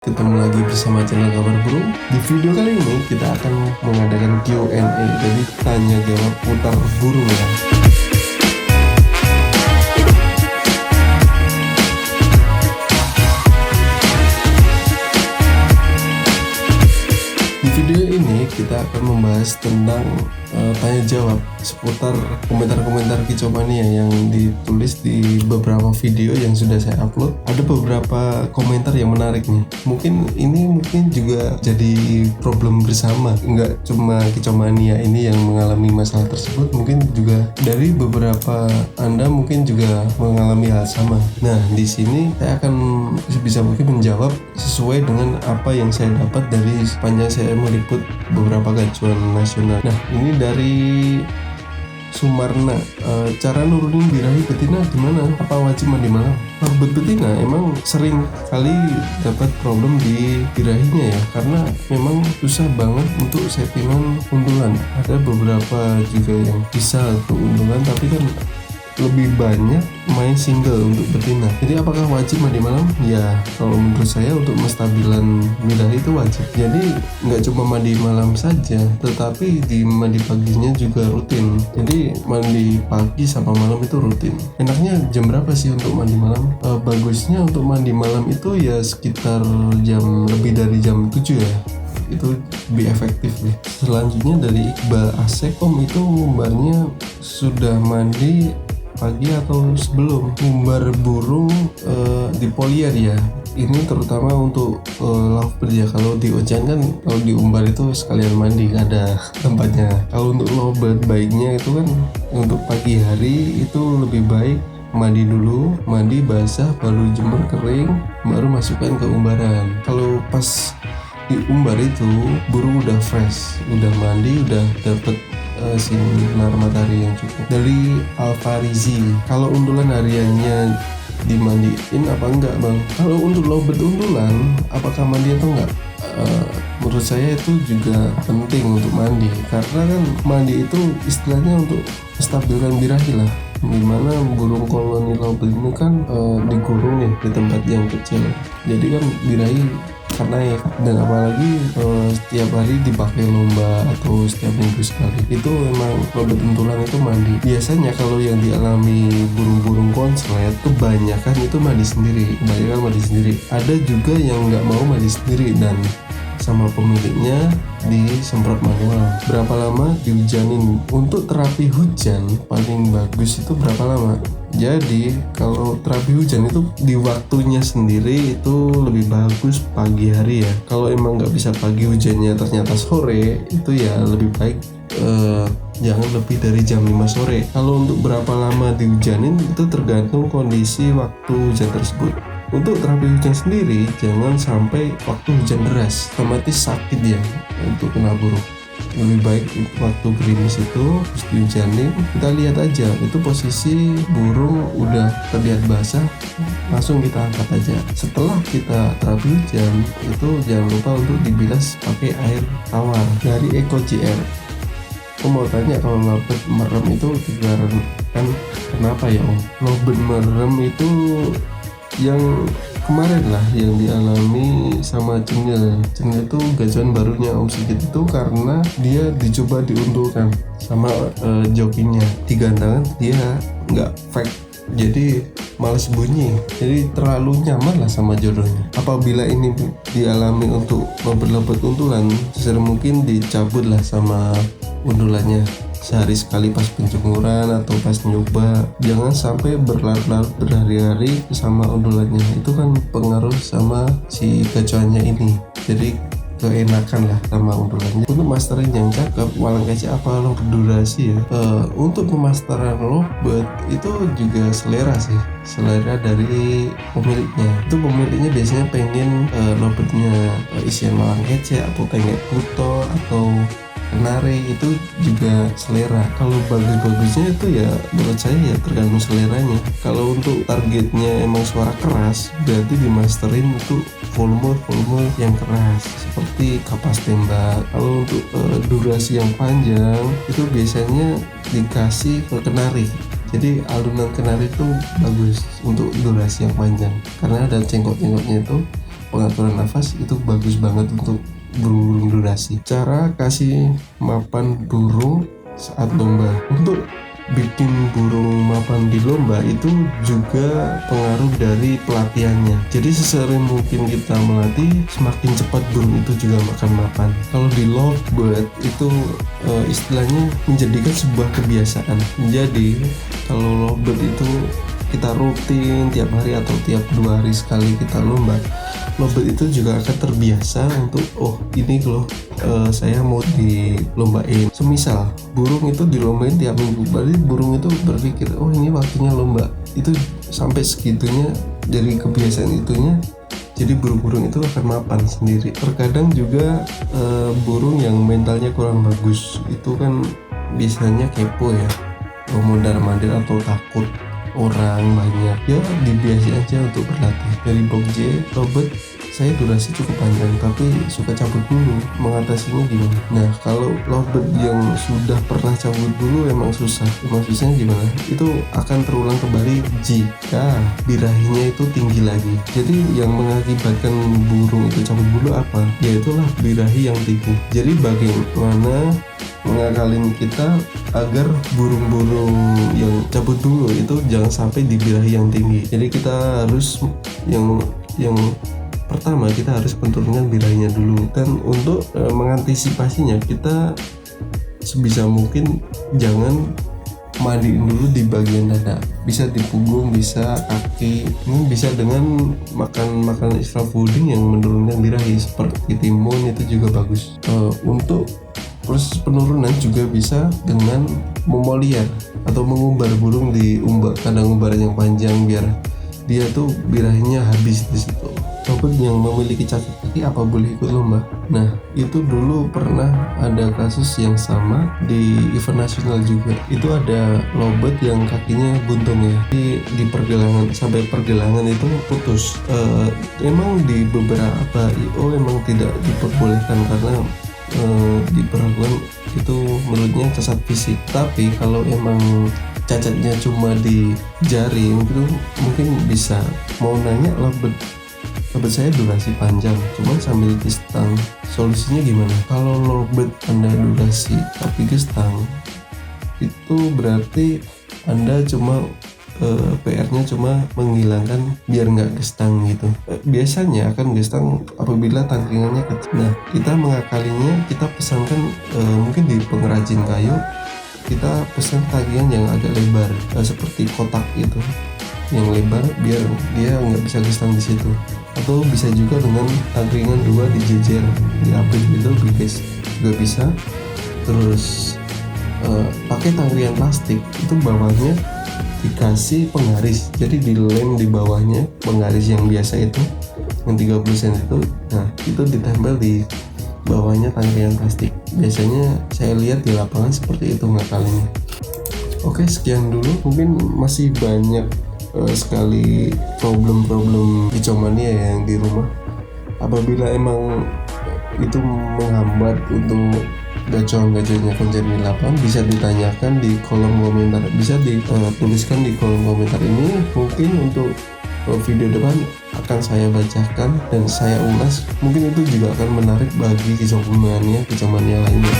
Ketemu lagi bersama channel Kabar Burung. Di video kali ini kita akan mengadakan Q&A, jadi tanya jawab putar burung ya. Di video ini kita akan membahas tentang tanya jawab seputar komentar-komentar Kicomania yang ditulis di beberapa video yang sudah saya upload. Ada beberapa komentar yang menarik nih. Mungkin juga jadi problem bersama. Enggak cuma Kicomania ini yang mengalami masalah tersebut, mungkin juga dari beberapa Anda mungkin juga mengalami hal sama. Nah, di sini saya akan sebisa mungkin menjawab sesuai dengan apa yang saya dapat dari sepanjang saya meliput beberapa gacuan nasional. Nah, ini dari Sumarna, cara nurunin birahi betina gimana? Apa wajib mandi malam? Lorbet betina emang sering kali dapat problem di birahinya ya, karena memang susah banget untuk settingan undulan. Ada beberapa juga yang bisa untuk undulan, tapi kan lebih banyak main single untuk betina. Jadi apakah wajib mandi malam? Ya, kalau menurut saya untuk menstabilan birahi itu wajib. Jadi nggak cuma mandi malam saja, tetapi di mandi paginya juga rutin. Jadi mandi pagi sama malam itu rutin. Enaknya jam berapa sih untuk mandi malam? Bagusnya untuk mandi malam itu ya sekitar lebih dari jam 7 ya. Itu lebih efektif nih. Selanjutnya dari Iqbal Asek, Om itu ngumbarnya sudah mandi pagi atau sebelum? Ngumbar burung di polier ya, ini terutama untuk lovebird ya. Kalau di ocean kan, kalau diumbar itu sekalian mandi, ada tempatnya. Kalau untuk lovebird baiknya itu kan untuk pagi hari itu lebih baik mandi dulu, mandi basah baru jemur kering, baru masukkan ke umbaran. Kalau pas diumbar itu burung udah fresh, udah mandi, udah dapet sinar matahari yang cukup. Dari Alfarizi, kalau undulan hariannya dimandiin apa enggak bang? Kalau untuk lovebird undulan, apakah mandi atau enggak? Menurut saya itu juga penting untuk mandi, karena kan mandi itu istilahnya untuk menstabilkan birahi lah. Dimana burung koloni lovebird ini kan dikurung nih di tempat yang kecil, jadi kan birahi naik. Dan apalagi setiap hari dipakai lomba atau setiap minggu sekali, itu memang lovebird undulan itu mandi. Biasanya kalau yang dialami burung-burung konslet kebanyakan itu mandi sendiri. Ada juga yang nggak mau mandi sendiri dan sama pemiliknya disemprot manual. Berapa lama dihujanin? Untuk terapi hujan paling bagus itu berapa lama? Jadi kalau terapi hujan itu di waktunya sendiri itu lebih bagus pagi hari ya. Kalau emang nggak bisa pagi, hujannya ternyata sore, itu ya lebih baik jangan lebih dari jam 5 sore. Kalau untuk berapa lama dihujanin itu tergantung kondisi waktu hujan tersebut. Untuk terapi hujan sendiri jangan sampai waktu hujan deras, otomatis sakit ya untuk kena burung. Lebih baik waktu gerimis itu terus dihujanin, kita lihat aja itu posisi burung udah terlihat basah, langsung kita angkat aja. Setelah kita terapi hujan itu jangan lupa untuk dibilas pakai air tawar. Dari Eko JR, aku mau tanya, kalau lovebird merem itu dikarenakan kenapa ya Om? Lovebird merem itu yang kemarin lah yang dialami sama Cengil itu gacuan barunya Om Sigit itu, karena dia dicoba diuntulkan sama jokinya di gantangan, dia nggak fake, jadi males bunyi, jadi terlalu nyaman lah sama jodohnya. Apabila ini dialami untuk lovebird untulan, sesering mungkin dicabut lah sama undulannya sehari sekali pas penjemuran atau pas nyoba. Jangan sampai berlarut-larut berhari-hari sama undulannya, itu kan pengaruh sama si gacuannya ini, jadi keenakan lah sama undulannya. Untuk masterin yang cakep, walang kece apa lo berdurasi ya. Untuk pemasteran lovebird itu juga selera sih, selera dari pemiliknya. Itu pemiliknya biasanya pengen lovebirdnya isian walang kece atau tengek puto atau kenari, itu juga selera. Kalau bagus-bagusnya itu ya menurut saya ya tergantung seleranya. Kalau untuk targetnya emang suara keras, berarti dimasterin itu volume yang keras seperti kapas tembak. Kalau untuk durasi yang panjang itu biasanya dikasih ke kenari. Jadi alunan kenari itu bagus untuk durasi yang panjang karena ada cengkok-cengkoknya itu pengaturan nafas itu bagus banget untuk burung-burung durasi. Cara kasih mapan burung saat lomba. Untuk bikin burung mapan di lomba itu juga pengaruh dari pelatihannya. Jadi sesering mungkin kita melatih, semakin cepat burung itu juga makan mapan. Kalau di lovebird itu istilahnya menjadikan sebuah kebiasaan. Jadi kalau lovebird itu kita rutin tiap hari atau tiap 2 hari sekali kita lomba, lovebird itu juga akan terbiasa untuk ini loh, saya mau dilombain. Semisal burung itu dilombain tiap minggu, berarti burung itu berpikir ini waktunya lomba. Itu sampai segitunya, jadi kebiasaan itunya, jadi burung-burung itu akan mapan sendiri. Terkadang juga burung yang mentalnya kurang bagus itu kan biasanya kepo ya, mondar-mandir atau takut orang banyak, ya dibiasain aja untuk berlatih. Dari Bob J, Robert, saya durasi cukup panjang tapi suka cabut dulu, mengatasinya gimana? Nah, kalau lovebird yang sudah pernah cabut dulu emang susahnya gimana? Itu akan terulang kembali jika birahinya itu tinggi lagi. Jadi yang mengakibatkan burung itu cabut dulu apa? Yaitulah birahi yang tinggi. Jadi bagaimana mengakalin kita agar burung-burung yang cabut dulu itu jangan sampai di birahi yang tinggi. Jadi kita harus yang pertama kita harus penurunkan birahinya dulu. Dan untuk mengantisipasinya kita sebisa mungkin jangan mandiin dulu di bagian dada, bisa di punggung, bisa kaki. Ini bisa dengan makan makanan extra fooding yang menurunkan birahi seperti timun, itu juga bagus. Untuk proses penurunan juga bisa dengan memoliar atau mengumbar burung di kandang umbaran yang panjang biar dia tuh birahinya habis di situ. Lovebird yang memiliki cacat kaki apa boleh ikut lomba? Nah, itu dulu pernah ada kasus yang sama di event nasional juga. Itu ada lovebird yang kakinya buntung ya. Di pergelangan, sampai pergelangan itu putus. Emang di beberapa IO emang tidak diperbolehkan karena diperlakukan itu menurutnya cacat fisik. Tapi kalau emang cacatnya cuma di jari mungkin bisa. Mau nanya lovebird saya durasi panjang cuma sambil gestang, solusinya gimana? Kalau lovebird Anda durasi tapi gestang, itu berarti Anda cuma PR-nya cuma menghilangkan biar nggak gestang gitu. Biasanya akan gestang apabila tangkingannya kecil. Nah, kita mengakalinya, kita pesankan mungkin di pengrajin kayu, kita pesan tangkingan yang agak lebar, seperti kotak gitu, yang lebar biar dia nggak bisa gestang di situ. Atau bisa juga dengan tangkingan 2 dijejer di aplik gitu, juga bisa. Terus pakai tangkringan plastik, itu bawahnya dikasih penggaris, jadi dilem di bawahnya penggaris yang biasa itu yang 30 cm itu. Nah, itu ditempel di bawahnya tangkringan plastik. Biasanya saya lihat di lapangan seperti itu ngakalinnya. Oke, sekian dulu. Mungkin masih banyak sekali problem-problem kicomania yang di rumah. Apabila emang itu menghambat untuk gacor-gacornya kerja di lapangan, bisa ditanyakan di kolom komentar, bisa dituliskan di kolom komentar ini. Mungkin untuk video depan akan saya bacakan dan saya ulas. Mungkin itu juga akan menarik bagi kicomania lainnya.